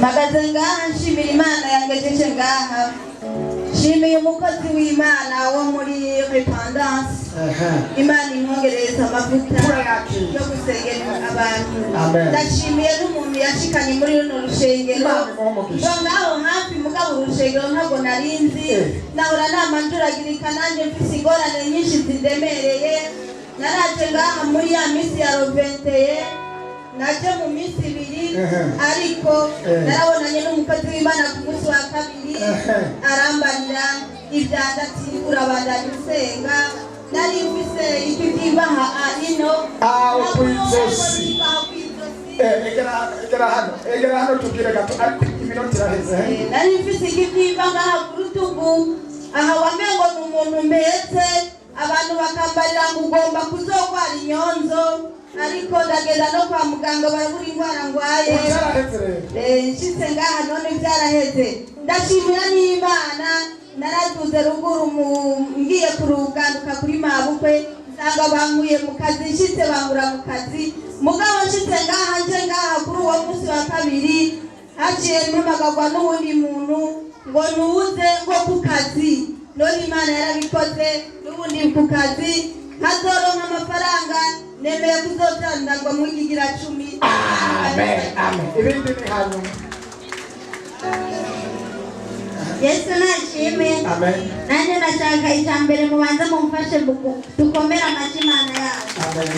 magazenga nshimira Imana yangejeje ngaha shimiye umukozi w'Imana wo muri Repentance Imana imwongereza amavuta yo gusengera abantu ndashimiye n'umuntu yashikanye muri runo rushengero ngaho hafi mugabo urushengero ntabwo narinzi nahora namanduragirika nanje mfise ingorane nyinshi zindemereye naraje ngaha muri ya misi ya Roventeye naje mu minsi ibiri ariko narabonanye n'umukozi w'Imana ku munsi wa kabiri arambarira ivyanda ati urabandanya usenga nari mfise ikibyimba ino kwizosi egera hano tubwire gato ariko iminota iraheze nari mfise ikibyimba ngaha ku rutugu aha wamengo ni umuntu mbetse abantu bakambarira ngo ugomba kuzogwara inyonzo ariko ndagenda no kwa muganga barabura indwara ngwaye nshitse ngaha none byaraheze ndashimira n'Imana naraduze ruguru ngiye kuruganduka kuri mabukwe nsanga bankuye mu kazi nshitse bangura mu kazi mugabo nshitse ngaha nje ngaha kuri uwo munsi wa kabiri haciye mpamagagwa n'uwundi muntu ngo nuze ngo ku kazi none Imana yarabikoze n'ubundi ku kazi hazoronka amafaranga nemeye kuzotandagwa mu gigira 10 amen amen ibindi ni hanyuma Yesu nashime amen nanje nashaka ijambere mubanza mumfashe dukomera amashimana yawe amen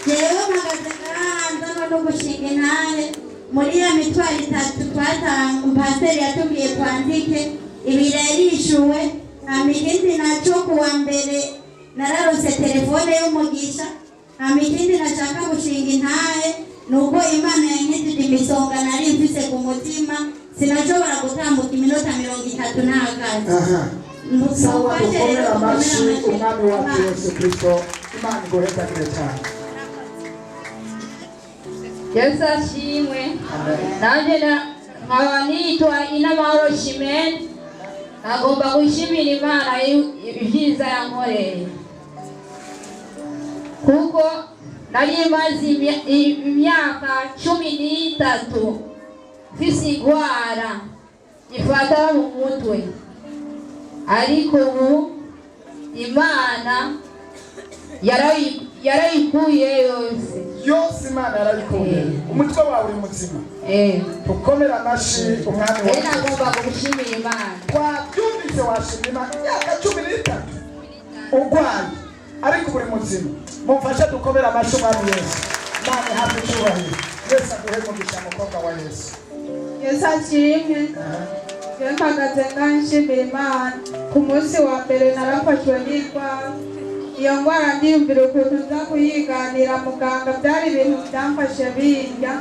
jewe mpagaze ngahanza no gushinga intare muri ya mitwaro 3 twatanga paseri yatubwiye twandike ibirerishuwe amikindi naco kuwa mbere nararose telefone y'umugisha amikindi nashaka gushinga intahe nuko Imana yankitije imisonga nari mfise ku mutima sinashobora gutambuka iminota 30 n'akazi sawa dukomera amashi umwami wacu Yesu Kristo Imana igohezagire cyane Yesu ashimwe nanje nkaba nitwa Inamahoro Shimene agomba gushimira Imana ibyiza yankoreye kuko nari maze imyaka 13 mfise igwara ifata mu mutwe ariko ubu Imana yarayikuye yose Imana yarayikuye umutwe wawe uri muzima tukomera amashi umwami wawe nagomba gushimira Imana wabyumvise washimira Imana imyaka 13 ugwaye ariko uri muzima mumfashe dukomera amashi umwami Yesu Imana hafi cyubahiro Yesu aguhemugisha mukobwa wa Yesu Yesu ashimwe mpagaze nshimira Imana ku munsi wa mbere narafashwe n'indwara iyo ndwara ndiyumvira ukuntu nza kuyiganira muganga byari ibintu byamfashe birya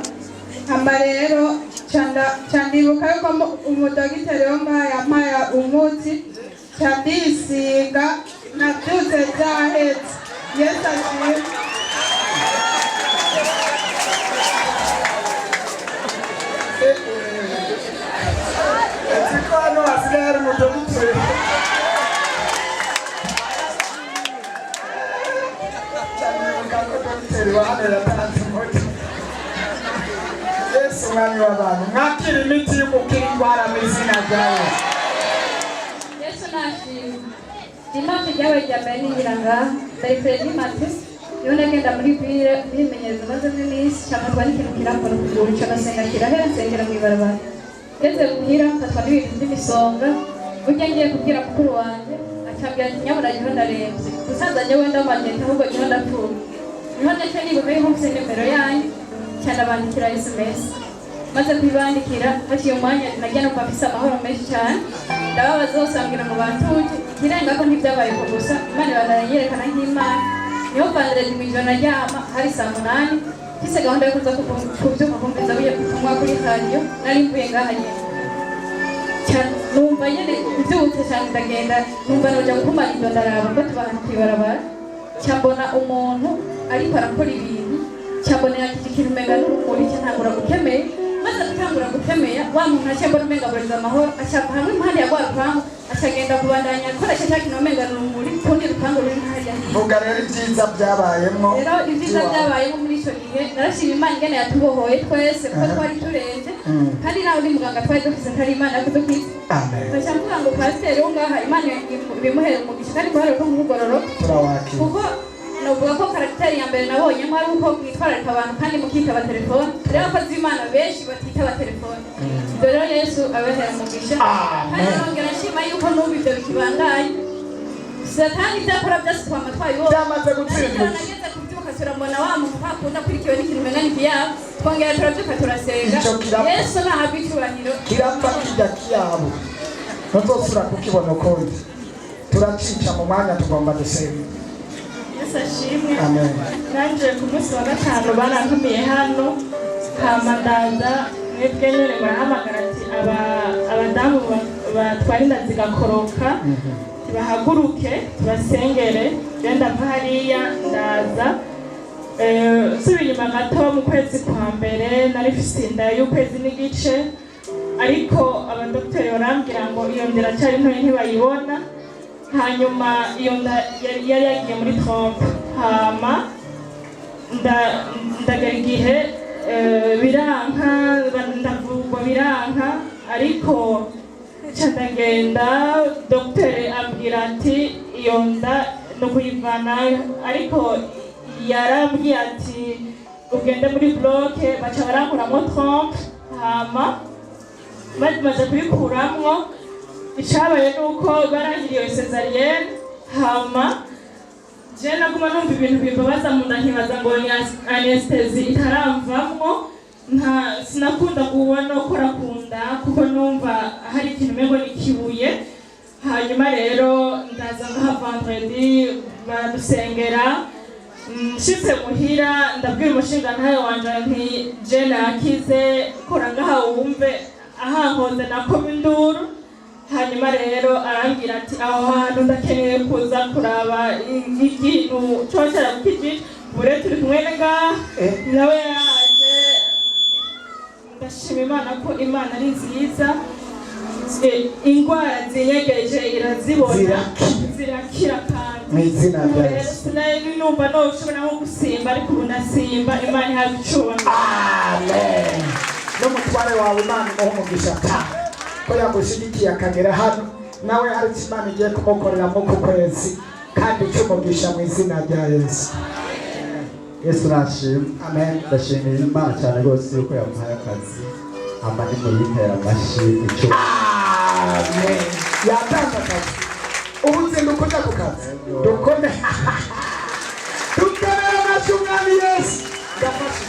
hama rero candibuka yuko umudogiteri wo ngaha yampaye umuti candisiga nabyutse byahetse Yesu ashimwe Etikano asigaye mu dogiteri Yesu mwami w'abantu mwakira imiti y'umukira indwara mu izina rya Yesu nashimwe imana ryawe ryambaye n'ingiranga ndayifuredi mate iyo ndagenda muri bire bimenyereza maze n'iminsi cyangwa n'ikintu kirakora kugura cyagasenga kirahera nsengera mu ibarabara ngeze muhira mfatwa n'ibintu by'imisonga burya ngiye kubwira mukuru wanjye acambwira ati nyabura niho ndarembye gusaza njyewe ndamagenda ahubwo niho ndapfuye niho ndetse nibumenye nko mfise nimero yanyu cyane abandikira SMS maze kubibandikira haciye umwanya nagiye no kwafisa amahoro menshi cyane ndababaza usambwira mu bantuje kirenga ko ntibyabaye ko gusa Imana baranyerekana nk'Imana niho vandredi mwijana ryama hari saa 8 kise gahunda yo kuza kubyuka kumviriza buye kutumwa kuri radio nari mvuye ngaha nyene numva nyene kubyutse cyane ndagenda numva noja gukumara ibyo ndaraba ko tubana kwibarabara cyambona umuntu ariko arakora ibintu cyambona yakijikira umenga n'urumuri cyantangura gukemeye maze gutangura gukemeya wa muntu acyambona umenga buriza amahoro acyapa hamwe impande ya rwarupangu acyagenda kubandanya akoresha cya kintu umenga n'urumuri kundi rupangu ruri hariya vuga rero ibyiza byabayemo rero ibyiza byabayemo muri icyo gihe narashima Imana ingene yatubohoye twese kuko twari turenze kandi nawe uri muganga twari dufise atari imana kudukiza amen baca mvuga ngo pasiteri wo ngaha imana bimuhera umugisha kandi muhera ko mugororo turawakira kuko novuga ko karagiteri ya mbere nabonyemo ari uko mwitwararika abantu kandi mukitaba telefone rero abakozi b'imana benshi batitaba telefone ibyo rero yesu abahera umugisha kandi nongera nshima yuko n'ubu ibyo bikibandaye satani ibyakora byose twama twabibonye byamaze gutsindwa nageze kubyuka turambona wa muntu akunda akurikiwe n'ikintu umenya n'ikiyabo twongera turabyuka turasenga yesu nahabwa icyubahiro kirapfa kijya kiyabo ntuzosubira kukibona ukundi turacica mu mwanya tugomba dusenga yesu ashimwe amen nanje ku munsi wa gatanu barantumiye hano hama ndaza mwebwe nyene barahamagara ati abadamu batwara inda zigakoroka bahaguruke tubasengere genda mva hariya ndaza subi inyuma gato mu kwezi kwa mbere nari mfise inda y'ukwezi n'igice ariko abadokiteri barambwira ngo iyo nda iracyari ntoya ntibayibona hanyuma iyo nda yari yagiye muri trompe hama ndagera igihe biranka ndavugwa biranka ariko ndagenda dogiteri ambwira ati iyo nda no kuyivana ariko yarambwiye ati ugende muri bloke baca barankuramo trompe hama maze kubikuramwo icabaye nuko barangiriye cesarienne hama je naguma numva ibintu bimbabaza mu nda nkibaza ngo ni anesthesi itaramvamwo sinakunda kubona ukora ku nda kuko numva hari ikintu umengo n'ikibuye hanyuma rero ndaza ngaha vendredi baradusengera nshitse muhira ndabwira umushingantahe wanje nti je nakize kora ngaha wumve ahankoze nakoma induru hanyuma rero arambwira ati aho hantu ndakeneye kuza kuraba ikintu cocera kukijiji bure turi kumwe ngaha nawe yaje ndashima imana ko imana ari nziza indwara zinyegeje irazibona zirakira kandi mw'izina rya Yesu sinari numva noshobora nko gusimba ariko ubu ndasimba imana ihabwa icubahiro amen n'umutware wawe imana imuha umugisha ko yagushigikiye akagera hano nawe hari icyo imana igiye kumukorera mu ku kwezi kandi cy'umugisha mu izina rya Yesu Yesu nashimwe amen ndashimira imana cyane rwose yuko yamuhaye akazi hama nimuyitera amashyi icyo amen yatanze akazi ubu nzinduka ujya ku kazi dukomere amashyi umwami Yesu ndafashe